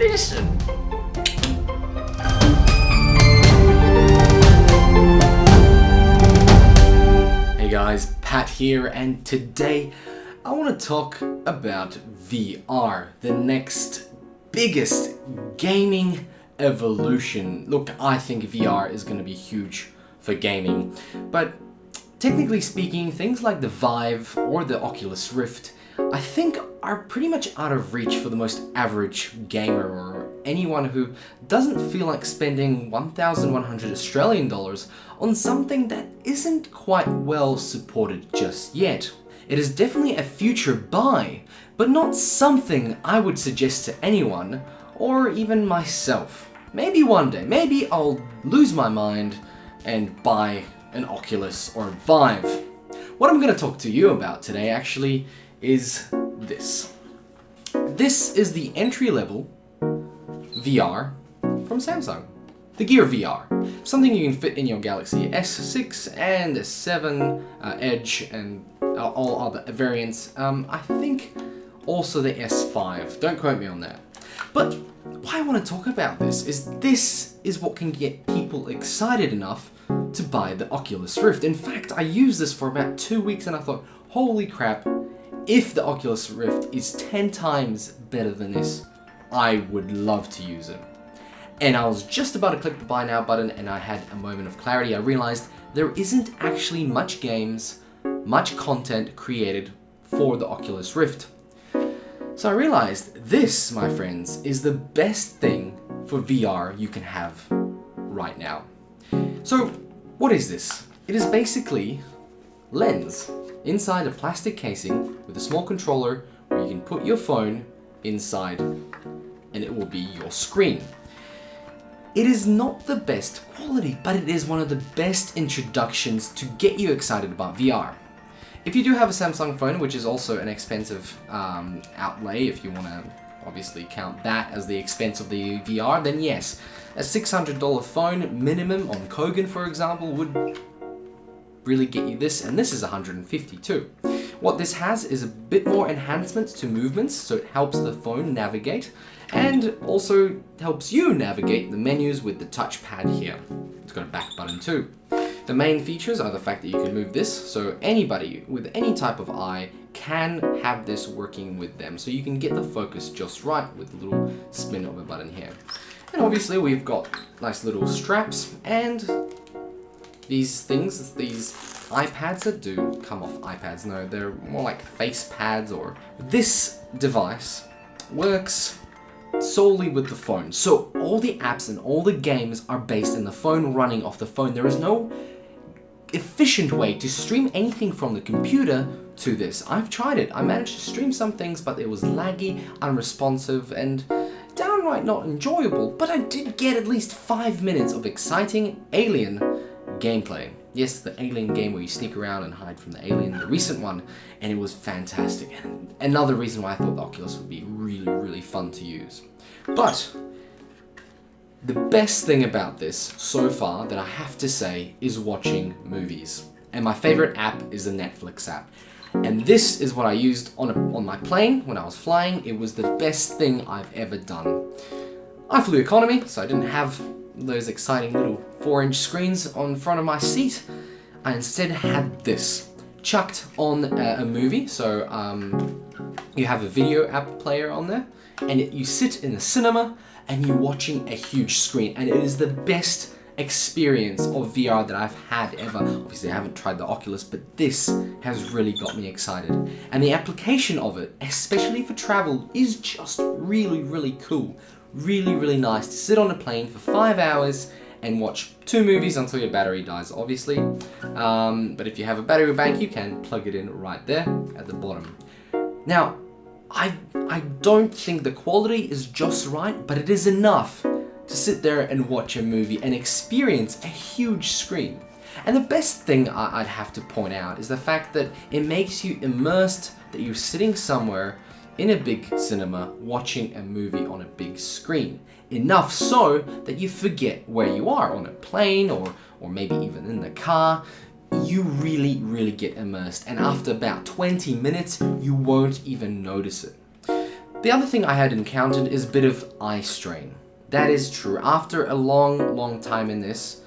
listen. Hey guys, Pat here, and today I want to talk about VR, the next biggest gaming evolution. Look, I think VR is going to be huge for gaming, but technically speaking, things like the Vive or the Oculus Rift, I think are pretty much out of reach for the most average gamer or anyone who doesn't feel like spending 1,100 Australian dollars on something that isn't quite well supported just yet. It is definitely a future buy, but not something I would suggest to anyone, or even myself. Maybe one day, maybe I'll lose my mind and buy an Oculus or a Vive. What I'm going to talk to you about today actually is this. This is the entry-level VR from Samsung. The GearVR. Something you can fit in your Galaxy S6 and S7, Edge, and all other variants. I think also the S5. Don't quote me on that. But why I want to talk about this is what can get people excited enough to buy the Oculus Rift. In fact, I used this for about 2 weeks and I thought, holy crap, if the Oculus Rift is 10 times better than this, I would love to use it. And I was just about to click the buy now button and I had a moment of clarity. I realized there isn't actually much games, much content created for the Oculus Rift. So I realized this, my friends, is the best thing for VR you can have right now. So what is this? It is basically lens inside a plastic casing with a small controller where you can put your phone inside and it will be your screen. It is not the best quality, but it is one of the best introductions to get you excited about VR. If you do have a Samsung phone, which is also an expensive outlay, if you want to obviously count that as the expense of the VR, then yes, a $600 phone minimum on Kogan, for example, would really get you this, and this is $150 too. What this has is a bit more enhancements to movements, so it helps the phone navigate, and also helps you navigate the menus with the touchpad here. It's got a back button too. The main features are the fact that you can move this, so anybody with any type of eye can have this working with them. So you can get the focus just right with a little spin of a button here. And obviously we've got nice little straps and these things, these iPads that do come off iPads. No, they're more like face pads. Or this device works solely with the phone. So all the apps and all the games are based in the phone, running off the phone. There is no efficient way to stream anything from the computer to this. I've tried it. I managed to stream some things, but it was laggy, unresponsive, and downright not enjoyable. But I did get at least 5 minutes of exciting Alien gameplay. Yes, the Alien game where you sneak around and hide from the alien, the recent one, and it was fantastic. And another reason why I thought the Oculus would be really, really fun to use. But the best thing about this so far that I have to say is watching movies. And my favorite app is the Netflix app. And this is what I used on my plane when I was flying. It was the best thing I've ever done. I flew economy, so I didn't have those exciting little 4-inch screens on front of my seat. I instead had this chucked on a movie. So you have a video app player on there, and you sit in a cinema and you're watching a huge screen, and it is the best experience of VR that I've had ever. Obviously I haven't tried the Oculus, but this has really got me excited. And the application of it, especially for travel, is just really, really cool. Really, really nice to sit on a plane for 5 hours and watch 2 movies until your battery dies, obviously. But if you have a battery bank, you can plug it in right there at the bottom. Now, I don't think the quality is just right, but it is enough to sit there and watch a movie and experience a huge screen. And the best thing I'd have to point out is the fact that it makes you immersed, that you're sitting somewhere in a big cinema watching a movie on a big screen. Enough so that you forget where you are on a plane or maybe even in the car. You really, really get immersed, and after about 20 minutes, you won't even notice it. The other thing I had encountered is a bit of eye strain. That is true. After a long time in this,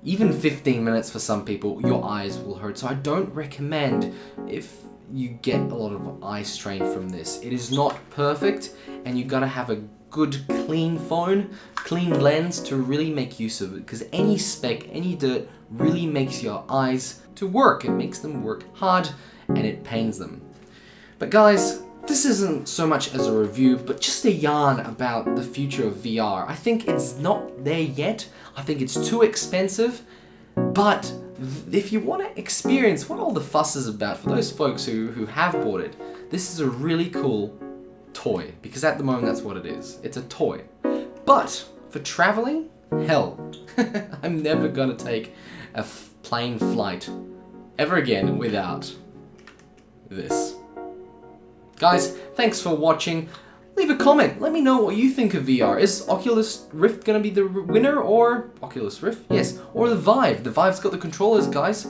even 15 minutes for some people, your eyes will hurt. So I don't recommend if you get a lot of eye strain from this. It is not perfect, and you gotta have a good clean phone, clean lens to really make use of it, because any speck, any dirt really makes your eyes to work. It makes them work hard and it pains them. But guys, this isn't so much as a review, but just a yarn about the future of VR. I think it's not there yet. I think it's too expensive, but if you want to experience what all the fuss is about, for those folks who have bought it, this is a really cool toy, because at the moment that's what it is. It's a toy. But for traveling, hell, I'm never gonna take a plane flight ever again without this. Guys, thanks for watching. Leave a comment. Let me know what you think of VR. Is Oculus Rift gonna be the winner, or Oculus Rift? Yes, or the Vive. The Vive's got the controllers, guys.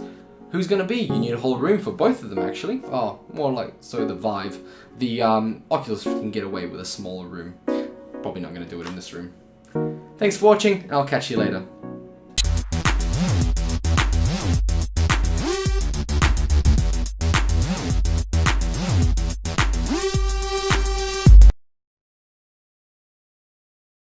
Who's gonna be? You need a whole room for both of them, actually. Oh, more like so the Vive. The Oculus Rift can get away with a smaller room. Probably not gonna do it in this room. Thanks for watching, and I'll catch you later.